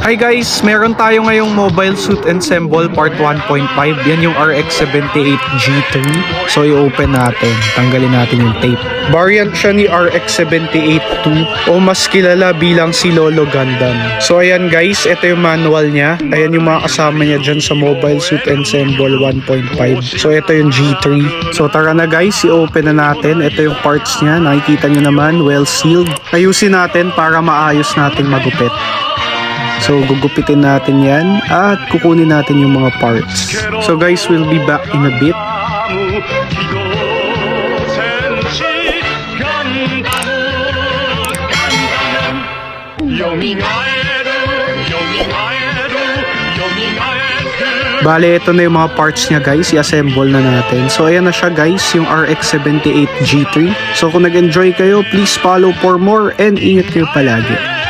Hi guys, meron tayo ngayong Mobile Suit Ensemble Part 1.5. Yan yung RX-78 G3. So i-open natin. Tanggalin natin yung tape. Variant siya ni RX-78 2 o mas kilala bilang si Lolo Gundam. So ayan guys, ito yung manual niya. Ayan yung mga kasama niya dyan sa Mobile Suit Ensemble 1.5. So ito yung G3. So tara na guys, i-open na natin. Ito yung parts niya. Nakikita nyo naman, well sealed. Ayusin natin para maayos nating magupit. So, gugupitin natin yan at kukunin natin yung mga parts. So guys, we'll be back in a bit. Bale, ito na yung mga parts niya guys, i-assemble na natin. So ayan na siya guys, yung RX-78 G3. So kung nag-enjoy kayo, please follow for more and ingat kayo palagi.